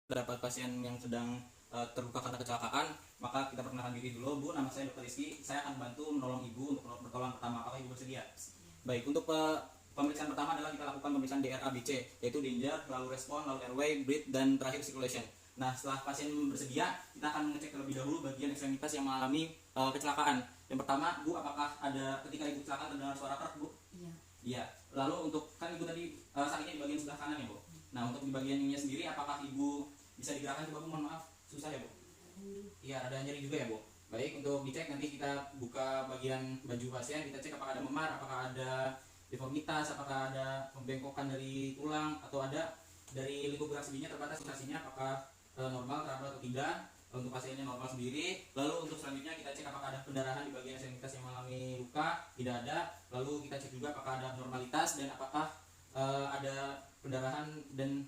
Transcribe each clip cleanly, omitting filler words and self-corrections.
terdapat pasien yang sedang terluka karena kecelakaan, maka kita perkenalkan diri dulu. Bu, nama saya Dr. Rizky. Saya akan bantu menolong Ibu untuk pertolongan pertama. Apakah Ibu bersedia? Baik, untuk pemeriksaan pertama adalah kita lakukan pemeriksaan DRABC, yaitu danger, lalu respon, lalu airway, breath, dan terakhir circulation. Nah, setelah pasien bersedia, kita akan mengecek terlebih dahulu bagian ekstremitas yang mengalami kecelakaan. Yang pertama, Bu, apakah ada ketika Ibu kecelakaan terdengar suara truk, Bu? Iya. Iya. Lalu untuk kan Ibu tadi sakitnya di bagian sebelah kanan ya, Bu? Nah, untuk di bagian ininya sendiri, apakah Ibu bisa digerakkan? Coba, Bu, mohon maaf, susah ya, Bu? Iya, ada nyeri juga ya, Bu? Baik, untuk dicek nanti kita buka bagian baju pasien, kita cek apakah ada memar, apakah ada deformitas, apakah ada pembengkokan dari tulang, atau ada dari lingkup gerak sendinya terbatas sensasinya, apakah normal, teratur atau tidak. Untuk pasiennya normal sendiri. Lalu untuk selanjutnya kita cek apakah ada pendarahan di bagian ekstremitas yang mengalami luka, tidak ada. Lalu kita cek juga apakah ada abnormalitas dan apakah ada pendarahan dan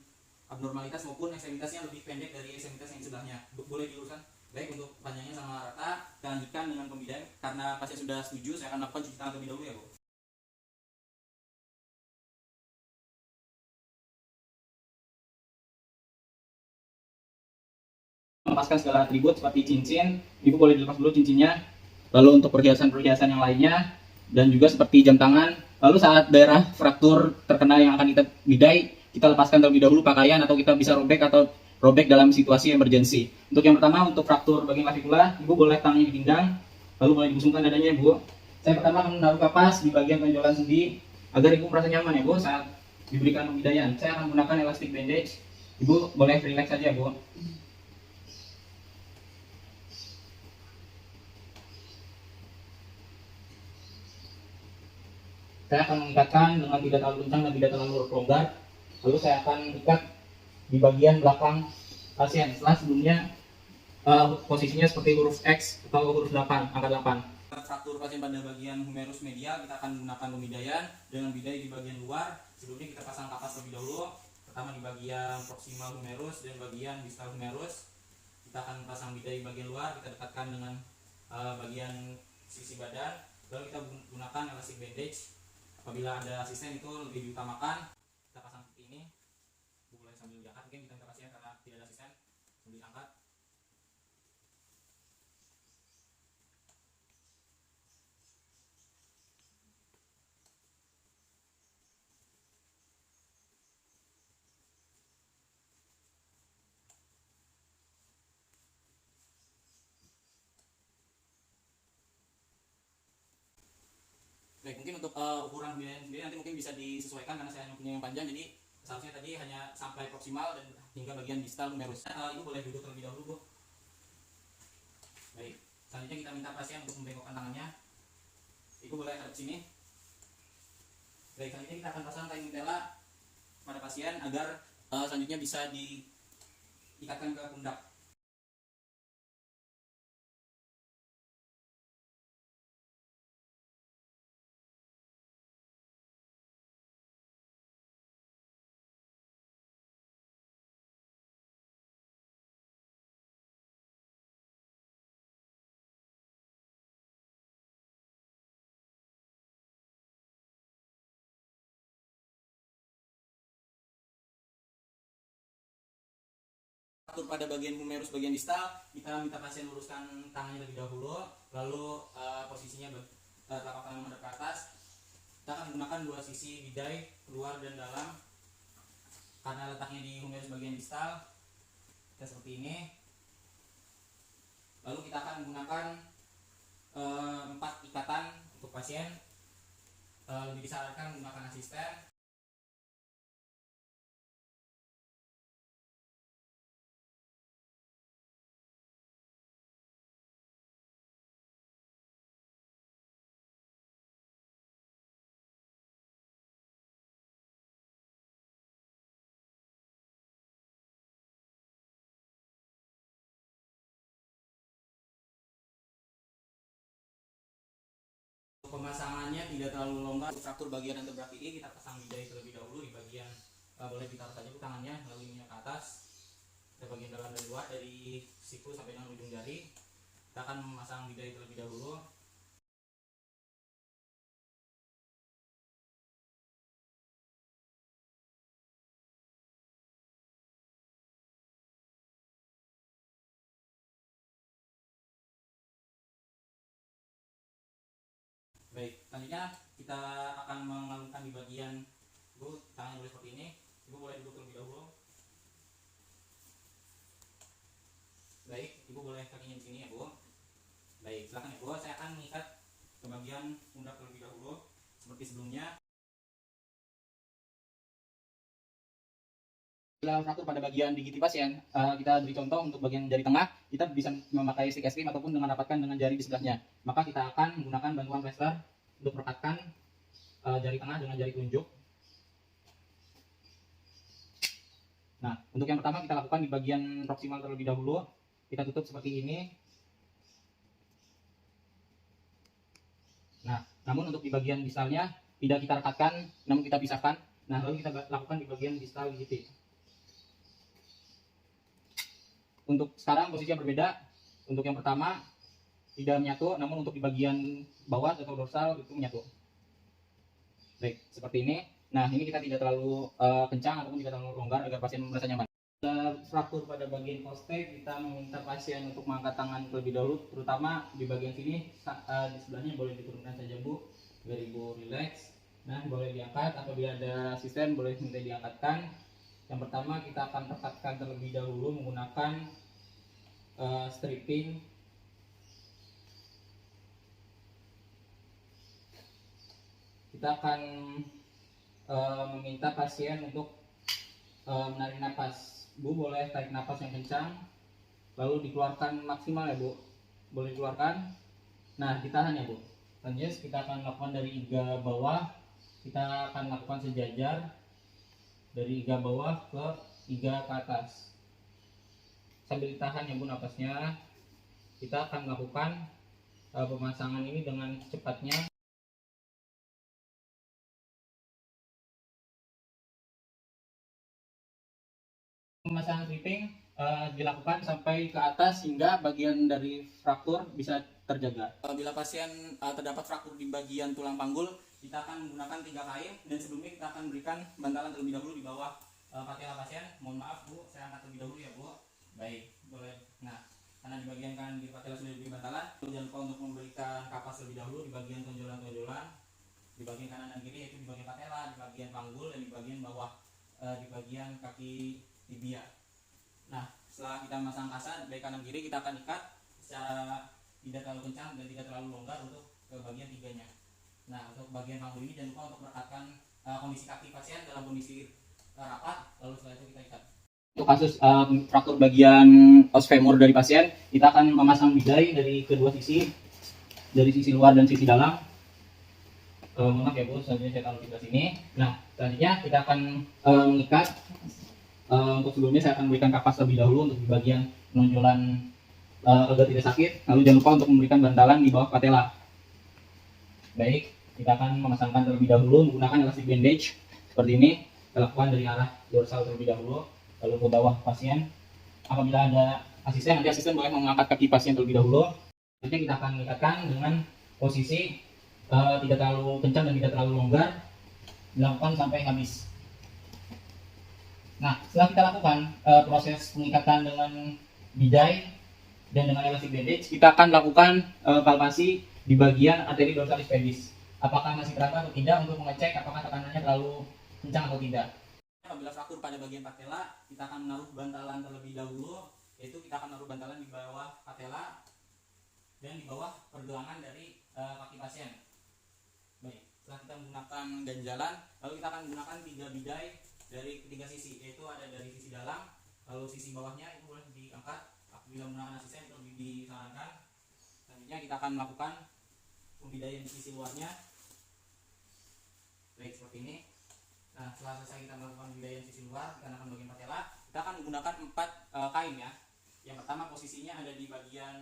abnormalitas maupun ekstremitasnya lebih pendek dari ekstremitas yang sebelahnya. Boleh diluruskan? Baik, untuk panjangnya sama rata. Kita lanjutkan dengan pembidan. Karena pasien sudah setuju, saya akan lakukan cuci tangan terlebih dahulu ya, Bu. Melepaskan segala atribut seperti cincin. Ibu boleh dilepas dulu cincinnya. Lalu untuk perhiasan-perhiasan yang lainnya, dan juga seperti jam tangan. Lalu saat daerah fraktur terkena yang akan kita bidai, kita lepaskan terlebih dahulu pakaian, atau kita bisa robek dalam situasi emergensi. Untuk yang pertama, untuk fraktur bagian klavikula, Ibu boleh tangannya di pinggang, lalu boleh dibusungkan dadanya, Ibu. Saya pertama akan menaruh kapas di bagian tonjolan sendi agar Ibu merasa nyaman ya, Bu, saat diberikan pembidaian. Saya akan menggunakan elastic bandage. Ibu boleh relax saja, Bu. Saya akan mengikatkan dengan tidak terlalu kencang dan tidak terlalu longgar. Lalu saya akan ikat di bagian belakang pasien. Setelah sebelumnya posisinya seperti huruf X atau huruf 8, angka 8. Fraktur pasien pada bagian humerus medial, kita akan menggunakan pemidaian dengan bidai di bagian luar. Sebelumnya kita pasang kapas terlebih dahulu. Pertama di bagian proximal humerus dan bagian distal humerus. Kita akan pasang bidai di bagian luar, kita dekatkan dengan bagian sisi badan. Lalu kita gunakan elastic bandage. Apabila ada asisten itu lebih diutamakan. Kita pasang seperti ini. Boleh sambil diangkat, mungkin kita minta pasien karena tidak ada asisten, sambil diangkat. Baik, mungkin untuk ukuran biaya sendiri nanti mungkin bisa disesuaikan karena saya punya yang panjang, jadi seharusnya tadi hanya sampai proksimal dan hingga bagian distal humerus. Ibu boleh duduk terlebih dahulu, Bu. Baik, selanjutnya kita minta pasien untuk membengkokkan tangannya. Ibu boleh hadap sini. Baik, selanjutnya kita akan pasang kain mutela pada pasien agar selanjutnya bisa diikatkan ke pundak. Atur pada bagian humerus bagian distal, kita minta pasien luruskan tangannya lebih dahulu, lalu posisinya telapak tangan menghadap ke atas. Kita akan menggunakan dua sisi bidai, luar dan dalam. Karena letaknya di humerus bagian distal, kita seperti ini. Lalu kita akan menggunakan 4 ikatan untuk pasien. Lebih disarankan menggunakan asisten. Pemasangannya tidak terlalu longgar. Fraktur bagian antebrakii kita pasang bidai terlebih dahulu di bagian boleh ditaruh saja tangannya, lalu ininya ke atas. Kita bagian dalam dan luar dari siku sampai dengan ujung jari. Kita akan memasang bidai terlebih dahulu. Baik, selanjutnya kita akan mengalungkan di bagian Bu, tangannya boleh seperti ini. Ibu boleh duduk terlebih dahulu. Baik, Ibu boleh kakinya di sini ya Bu. Baik, silakan ya Bu. Saya akan mengikat ke bagian pundak terlebih dahulu seperti sebelumnya. Bila fraktur pada bagian gigi pasien, kita beri contoh untuk bagian jari tengah, kita bisa memakai stick es krim ataupun dengan rapatkan dengan jari di sebelahnya. Maka kita akan menggunakan bantuan plester untuk merekatkan jari tengah dengan jari telunjuk. Nah, untuk yang pertama kita lakukan di bagian proksimal terlebih dahulu. Kita tutup seperti ini. Nah, namun untuk di bagian distalnya tidak kita rekatkan, namun kita pisahkan. Nah, lalu kita lakukan di bagian distal gigi. Untuk sekarang posisinya berbeda. Untuk yang pertama tidak menyatu, namun untuk di bagian bawah atau dorsal itu menyatu. Baik, seperti ini. Nah, ini kita tidak terlalu kencang ataupun tidak terlalu longgar agar pasien merasa nyaman. Fraktur pada bagian kostek, kita meminta pasien untuk mengangkat tangan terlebih dahulu, terutama di bagian sini. Di sebelahnya boleh diturunkan saja Bu, biar Ibu relax. Nah, boleh diangkat. Apabila ada asisten boleh minta diangkatkan. Yang pertama kita akan rekatkan terlebih dahulu menggunakan stripping. Kita akan meminta pasien untuk menarik napas. Bu boleh tarik napas yang kencang, lalu dikeluarkan maksimal ya Bu. Boleh dikeluarkan. Nah, ditahan ya Bu. Lanjut kita akan lakukan dari iga bawah. Kita akan lakukan sejajar dari iga bawah ke iga ke atas. Sambil ditahan ya Bu napasnya. Kita akan melakukan pemasangan ini dengan cepatnya. Pemasangan stripping dilakukan sampai ke atas hingga bagian dari fraktur bisa terjaga. Bila pasien terdapat fraktur di bagian tulang panggul, kita akan menggunakan 3 kain dan sebelumnya kita akan berikan bantalan terlebih dahulu di bawah patella pasien. Mohon maaf Bu, saya angkat terlebih dahulu ya Bu. Baik, boleh. Nah, karena di bagian kanan di patella sudah diberi bantalan, jangan lupa untuk memberikan kapas terlebih dahulu di bagian tonjolan-tonjolan di bagian kanan dan kiri, yaitu di bagian patella, di bagian panggul dan di bagian bawah di bagian kaki tibia. Nah, setelah kita memasang kasa baik kanan kiri, kita akan ikat secara tidak terlalu kencang dan tidak terlalu longgar untuk ke bagian tiganya. Nah, untuk bagian panggul ini jangan lupa untuk merekatkan kondisi kaki pasien dalam kondisi rapat, lalu setelah itu kita ikat. Untuk kasus fraktur bagian os femur dari pasien, kita akan memasang bidai dari kedua sisi, dari sisi luar dan sisi dalam. Maaf ya Bu, selanjutnya saya taruh di sebelah sini. Nah, selanjutnya kita akan mengikat. Untuk sebelumnya saya akan memberikan kapas terlebih dahulu untuk di bagian penonjolan agar tidak sakit. Lalu jangan lupa untuk memberikan bantalan di bawah patella. Baik, kita akan memasangkan terlebih dahulu menggunakan elastic bandage seperti ini. Kita lakukan dari arah dorsal terlebih dahulu, lalu ke bawah pasien. Apabila ada asisten, nanti asisten boleh mengangkat kaki pasien terlebih dahulu. Selanjutnya kita akan mengikatkan dengan posisi tidak terlalu kencang dan tidak terlalu longgar, dilakukan sampai habis. Nah, setelah kita lakukan proses pengikatan dengan bidai dan dengan elastic bandage, kita akan lakukan palpasi di bagian arteri dorsalis pedis. Apakah masih terasa atau tidak untuk mengecek apakah tekanannya terlalu kencang atau tidak. Apabila fraktur pada bagian patella, kita akan menaruh bantalan terlebih dahulu, yaitu kita akan menaruh bantalan di bawah patella dan di bawah pergelangan dari kaki pasien. Baik, setelah kita menggunakan ganjalan, lalu kita akan menggunakan 3 bidai dari ketiga sisi, yaitu ada dari sisi dalam, lalu sisi bawahnya itu boleh diangkat. Apabila menggunakan asisten itu lebih disarankan. Selanjutnya kita akan melakukan pembidaian di sisi luarnya. Baik, seperti ini. Nah, setelah selesai kita melakukan pembidaian sisi luar, kita akan bagian patella. Kita akan menggunakan 4 kain ya. Yang pertama posisinya ada di bagian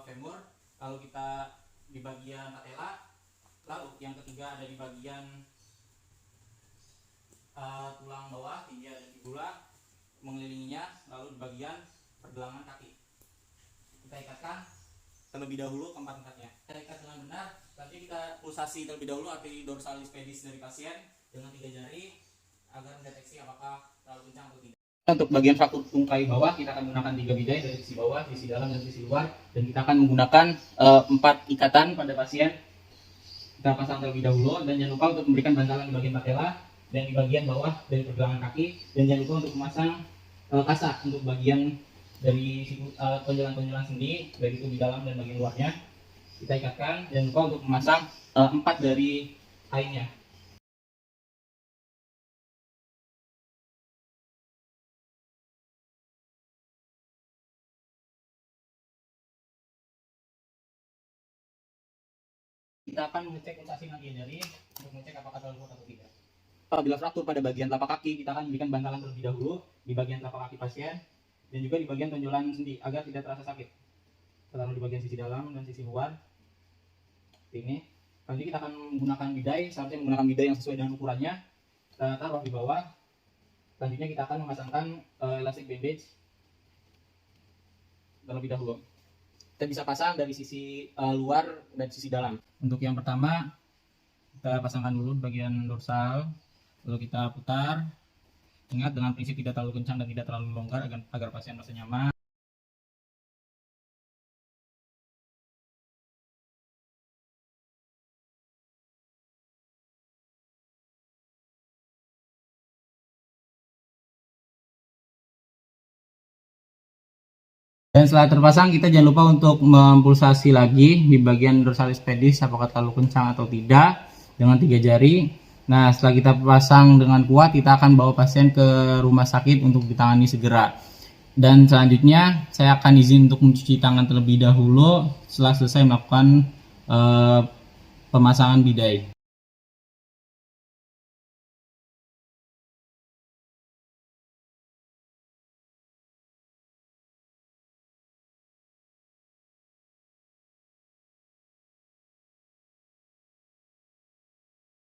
femur, lalu kita di bagian patella, lalu yang ketiga ada di bagian tulang bawah, tibia dan fibula mengelilinginya, lalu di bagian pergelangan kaki. Kita ikatkan terlebih dahulu keempat-empatnya. Kita ikat dengan benar, nanti kita pulsasi terlebih dahulu arteri dorsalis pedis dari pasien dengan 3 jari agar mendeteksi apakah terlalu kencang atau tidak. Untuk bagian fraktur tungkai bawah, kita akan menggunakan 3 bidai dari sisi bawah, sisi dalam dan sisi luar, dan kita akan menggunakan 4 ikatan pada pasien kita pasang terlebih dahulu, dan jangan lupa untuk memberikan bantalan di bagian patella dan di bagian bawah dari pergelangan kaki, dan jangan lupa untuk memasang kasa untuk bagian dari tonjolan-tonjolan sendi, baik itu di dalam dan bagian luarnya. Kita ikatkan, jangan lupa untuk memasang 4 dari kainnya. Kita akan mengecek pulsasi nadi jari untuk mengecek apakah terlalu kuat atau tidak. Apabila fraktur pada bagian telapak kaki, kita akan memberikan bantalan terlebih dahulu di bagian telapak kaki pasien dan juga di bagian tonjolan sendi agar tidak terasa sakit. Kita taruh di bagian sisi dalam dan sisi luar seperti ini. Nanti kita akan menggunakan bidai, seharusnya menggunakan bidai yang sesuai dengan ukurannya. Kita taruh di bawah. Selanjutnya kita akan memasangkan elastic bandage terlebih dahulu. Kita bisa pasang dari sisi luar dan sisi dalam. Untuk yang pertama, kita pasangkan dulu bagian dorsal, lalu kita putar. Ingat dengan prinsip tidak terlalu kencang dan tidak terlalu longgar agar pasien merasa nyaman. Dan setelah terpasang, kita jangan lupa untuk mempulsasi lagi di bagian dorsalis pedis apakah terlalu kencang atau tidak dengan 3 jari. Nah, setelah kita pasang dengan kuat, kita akan bawa pasien ke rumah sakit untuk ditangani segera. Dan selanjutnya saya akan izin untuk mencuci tangan terlebih dahulu setelah selesai melakukan pemasangan bidai.